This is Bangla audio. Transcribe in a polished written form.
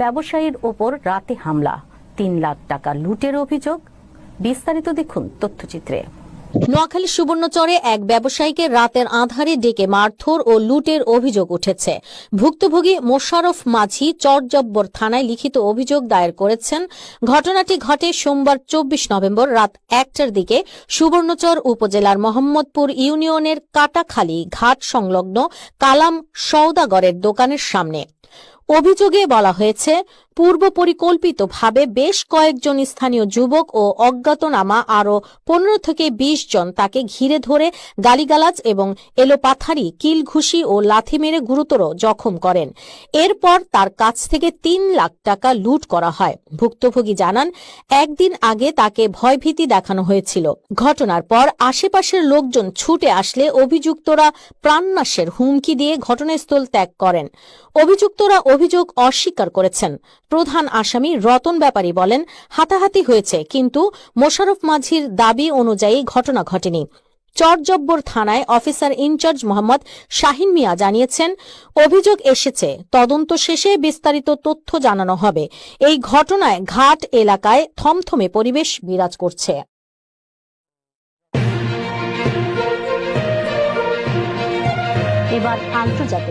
ব্যবসায়ীর ওপর রাতে হামলা, ৩ লাখ টাকা লুটের অভিযোগ। বিস্তারিত দেখুন তথ্যচিত্রে। নোয়াখালী সুবর্ণচরে এক ব্যবসায়ীকে রাতের আঁধারে ডেকে মারধর ও লুটের অভিযোগ উঠেছে। ভুক্তভোগী মোশাররফ মাঝি চরজব্বর থানায় লিখিত অভিযোগ দায়ের করেছেন। ঘটনাটি ঘটে সোমবার ২৪ নভেম্বর রাত ১টার দিকে সুবর্ণচর উপজেলার মোহাম্মদপুর ইউনিয়নের কাটাখালী ঘাট সংলগ্ন কালাম সওদাগরের দোকানের সামনে। অভিযোগে বলা হয়েছে, পূর্ব পরিকল্পিতভাবে বেশ কয়েকজন স্থানীয় যুবক ও অজ্ঞাতনামা আরও ১৫ থেকে ২০ জন তাকে ঘিরে ধরে গালিগালাজ এবং এলোপাথারি, কিলঘুষি ও লাথি মেরে গুরুতর জখম করেন। এরপর তার কাছ থেকে ৩ লাখ টাকা লুট করা হয়। ভুক্তভোগী জানান, একদিন আগে তাকে ভয়ভীতি দেখানো হয়েছিল। ঘটনার পর আশেপাশের লোকজন ছুটে আসলে অভিযুক্তরা প্রাণনাশের হুমকি দিয়ে ঘটনাস্থল ত্যাগ করেন। অভিযুক্তরা অভিযোগ অস্বীকার করেছেন। প্রধান আসামি রতন ব্যাপারী বলেন, হাতাহাতি হয়েছে, কিন্তু মোশাররফ মাঝির দাবি অনুযায়ী ঘটনা ঘটেনি। চরজব্বর থানায় অফিসার ইনচার্জ মোহাম্মদ শাহিন মিয়া জানিয়েছেন, অভিযোগ এসেছে, তদন্ত শেষে বিস্তারিত তথ্য জানানো হবে। এই ঘটনায় ঘাট এলাকায় থমথমে পরিবেশ বিরাজ করছে। এবার আন্তর্জাতিক